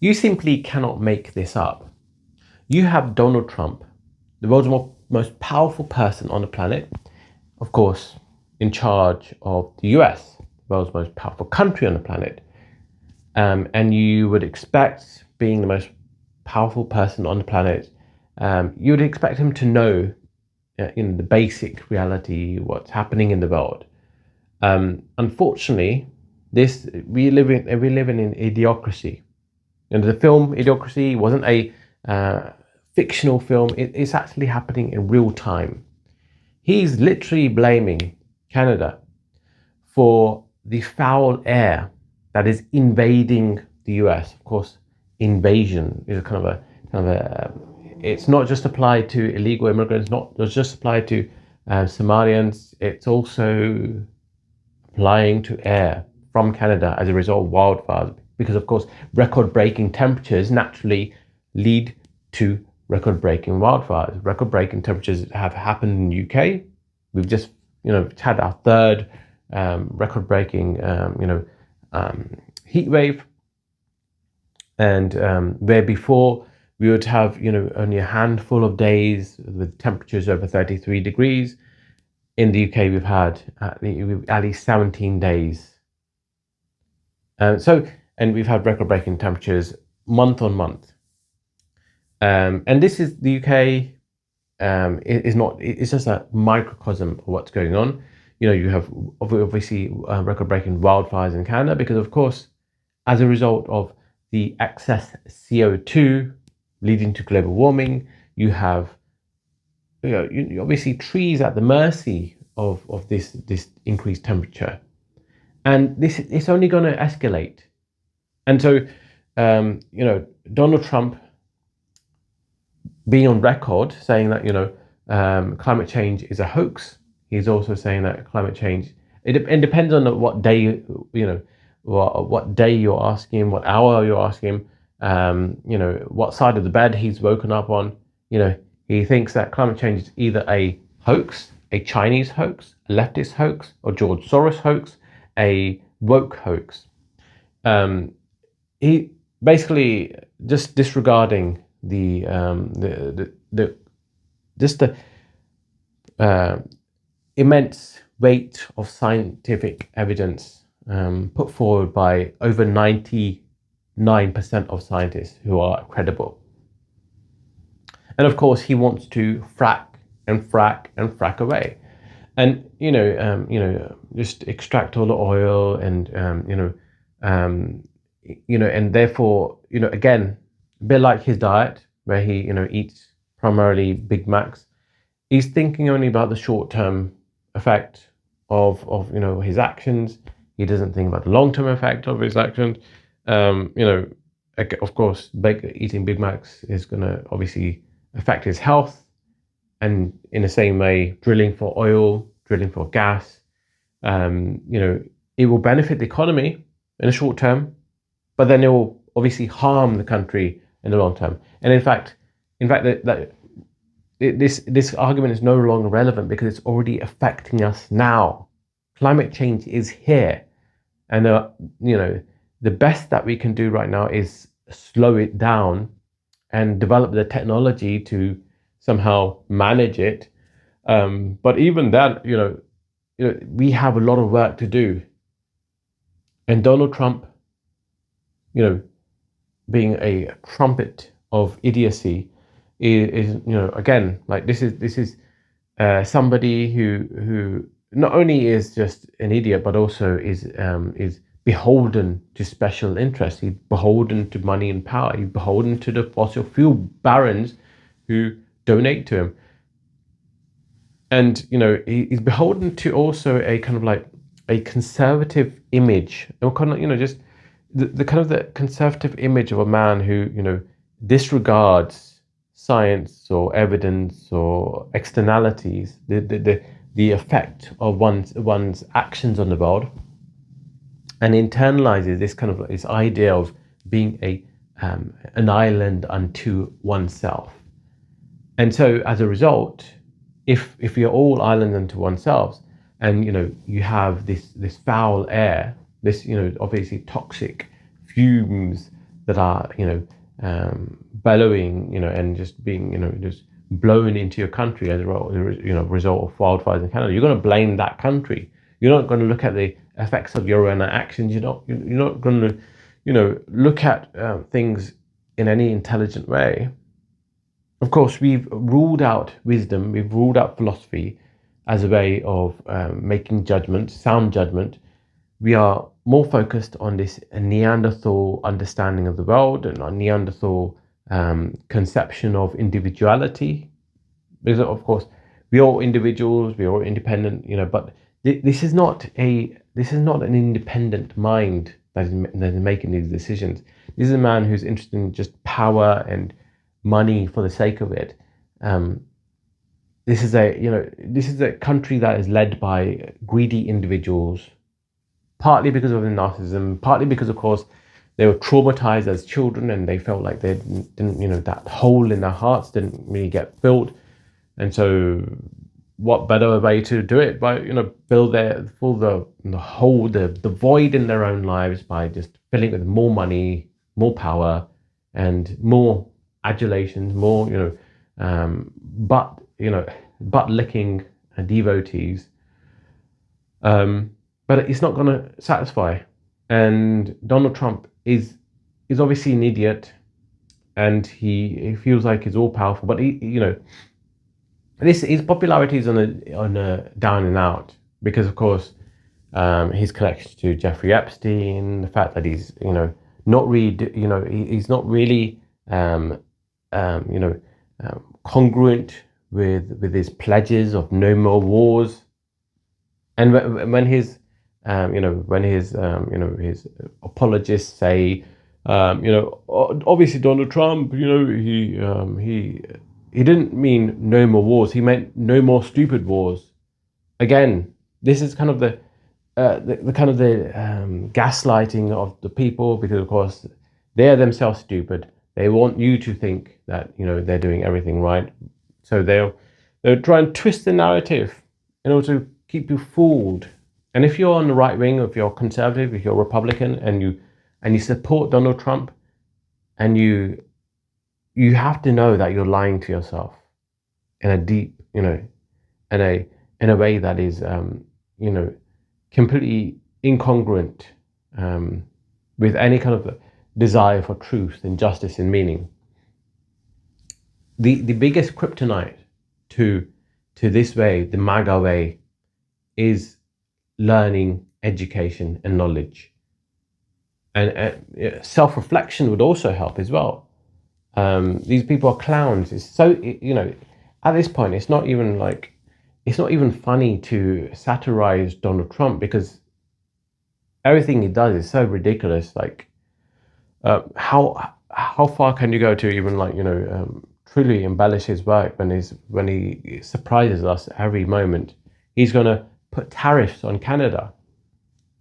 You simply cannot make this up. You have Donald Trump, the world's most powerful person on the planet, of course, in charge of the US, the world's most powerful country on the planet. And you would expect, being the most powerful person on the planet, you would expect him to know, the basic reality, what's happening in the world. Unfortunately, we live in an idiocracy. And the film Idiocracy wasn't a fictional film. It's actually happening in real time. He's literally blaming Canada for the foul air that is invading the US. Of course, invasion is a it's not just applied to illegal immigrants, not just applied to Somalians. It's also applying to air from Canada as a result of wildfires, because of course record-breaking temperatures naturally lead to record-breaking wildfires. Record-breaking temperatures have happened in the UK. We've just had our third record-breaking heat wave, and where before we would have only a handful of days with temperatures over 33 degrees. In the UK, we've had at least 17 days. And we've had record-breaking temperatures month on month. And this is the UK. It's just a microcosm of what's going on. You have obviously record-breaking wildfires in Canada because, of course, as a result of the excess CO2 leading to global warming, you have obviously trees at the mercy of this increased temperature, and it's only going to escalate. And so Donald Trump being on record saying that climate change is a hoax. He's also saying that climate change, it depends on what day what day you're asking him, what hour you're asking him, what side of the bed he's woken up on. He thinks that climate change is either a hoax, a Chinese hoax, a leftist hoax, or George Soros hoax, a woke hoax. He basically just disregarding the immense weight of scientific evidence put forward by over 99% of scientists who are credible. And of course, he wants to frack and frack and frack away, and just extract all the oil, and and therefore, again, a bit like his diet, where he eats primarily Big Macs. He's thinking only about the short-term effect of his actions. He doesn't think about the long-term effect of his actions. Of course, eating Big Macs is going to obviously affect his health, and in the same way, drilling for oil, drilling for gas, it will benefit the economy in the short term, but then it will obviously harm the country in the long term. And in fact, this argument is no longer relevant because it's already affecting us now. Climate change is here, and the best that we can do right now is slow it down and develop the technology to somehow manage it. But even that, we have a lot of work to do. And Donald Trump, being a trumpet of idiocy, is again, like this is somebody who not only is just an idiot, but also is beholden to special interests. He's beholden to money and power. He's beholden to the fossil fuel barons who donate to him. And he's beholden to also a kind of like a conservative image, or kind of just the kind of the conservative image of a man who disregards science or evidence or externalities, the effect of one's actions on the world, and internalizes this kind of this idea of being an island unto oneself. And so as a result, if you're all islands unto oneself, and you have this foul air, this obviously toxic fumes that are, bellowing, and just being, just blown into your country as a result of wildfires in Canada. You're going to blame that country. You're not going to look at the effects of your own actions. You're not going to, look at things in any intelligent way. Of course, we've ruled out wisdom. We've ruled out philosophy as a way of making judgment, sound judgment. We are more focused on this Neanderthal understanding of the world and our Neanderthal conception of individuality. Because, of course, we're all individuals, we're all independent, but this is not an independent mind that is making these decisions. This is a man who's interested in just power and money for the sake of it. This is a country that is led by greedy individuals, partly because of the narcissism, partly because, of course, they were traumatized as children and they felt like they didn't, that hole in their hearts didn't really get filled. And so what better way to do it by, fill the hole, the void in their own lives by just filling it with more money, more power, and more adulations, more, butt licking devotees. But it's not going to satisfy. And Donald Trump is obviously an idiot, and he feels like he's all powerful. But his popularity is on a down and out because, of course, his connection to Jeffrey Epstein, the fact that he's not really he's not really congruent with his pledges of no more wars, and when his his apologists say, obviously Donald Trump, he didn't mean no more wars. He meant no more stupid wars. Again, this is kind of the gaslighting of the people, because of course they are themselves stupid. They want you to think that they're doing everything right. So they'll try and twist the narrative in order to keep you fooled. And if you're on the right wing, if you're conservative, if you're Republican, and you support Donald Trump, and you have to know that you're lying to yourself in a deep, in a way that is, completely incongruent with any kind of desire for truth and justice and meaning. The biggest kryptonite to this way, the MAGA way, is learning, education, and knowledge. And self-reflection would also help as well. These people are clowns. It's so, at this point, it's not even funny to satirize Donald Trump, because everything he does is so ridiculous. Like, how far can you go to even truly embellish his work when he surprises us every moment? He's going to put tariffs on Canada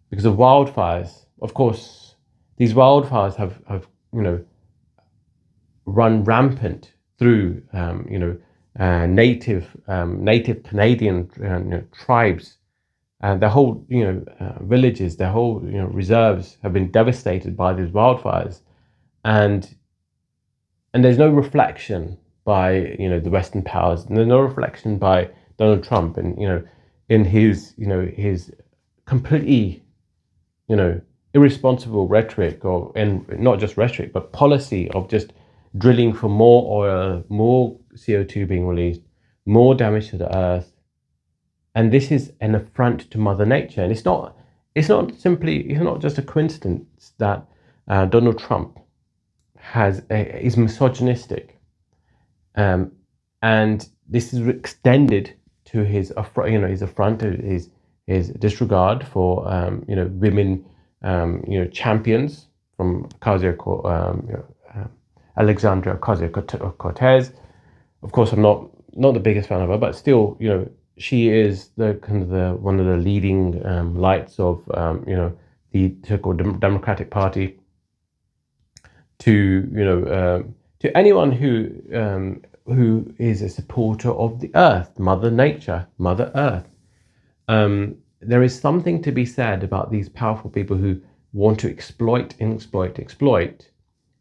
because of wildfires. Of course, these wildfires have run rampant through native Canadian tribes, and their whole villages, their whole reserves have been devastated by these wildfires, and there's no reflection by the Western powers, and there's no reflection by Donald Trump, and in his his completely irresponsible rhetoric, and not just rhetoric but policy of just drilling for more oil, more CO2 being released, more damage to the earth. And this is an affront to Mother Nature. And it's not just a coincidence that Donald Trump is misogynistic, and this is extended to his affront, his disregard for women, champions, from Alexandria Ocasio-Cortez. Of course, I'm not the biggest fan of her, but still, she is one of the leading lights of the so-called Democratic Party. To anyone who is a supporter of the Earth, Mother Nature, Mother Earth, there is something to be said about these powerful people who want to exploit,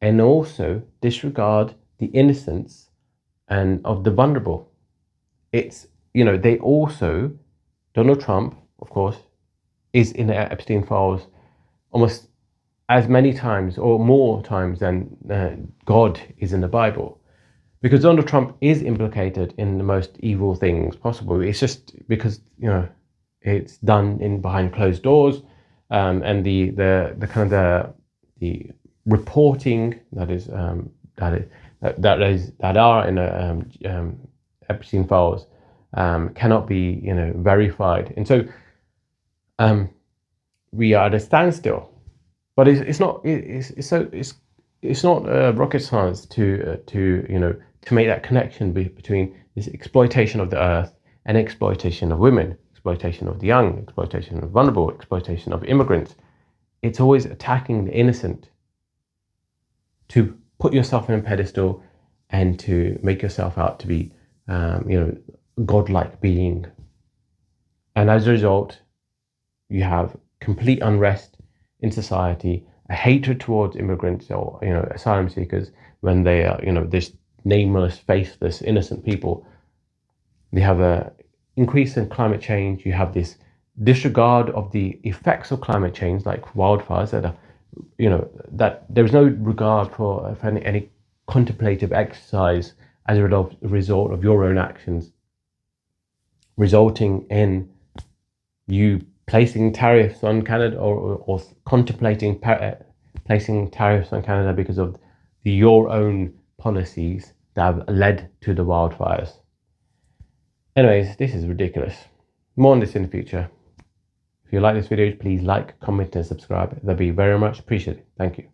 and also disregard the innocence and of the vulnerable. It's, they also, Donald Trump, of course, is in the Epstein files almost as many times or more times than God is in the Bible. Because Donald Trump is implicated in the most evil things possible. It's just because, it's done in behind closed doors, and the kind of the reporting that are in Epstein files cannot be verified, and so we are at a standstill. But it's not rocket science to make that connection between this exploitation of the earth and exploitation of women, exploitation of the young, exploitation of vulnerable, exploitation of immigrants. It's always attacking the innocent to put yourself on a pedestal and to make yourself out to be, godlike being. And as a result, you have complete unrest in society, a hatred towards immigrants or asylum seekers when they are this nameless, faceless, innocent people. They have a increase in climate change. You have this disregard of the effects of climate change, like wildfires that are, that there is no regard for any contemplative exercise as a result of your own actions, resulting in you placing tariffs on Canada or contemplating placing tariffs on Canada because of your own policies that have led to the wildfires. Anyways, this is ridiculous. More on this in the future. If you like this video, please like, comment and subscribe. That'd be very much appreciated. Thank you.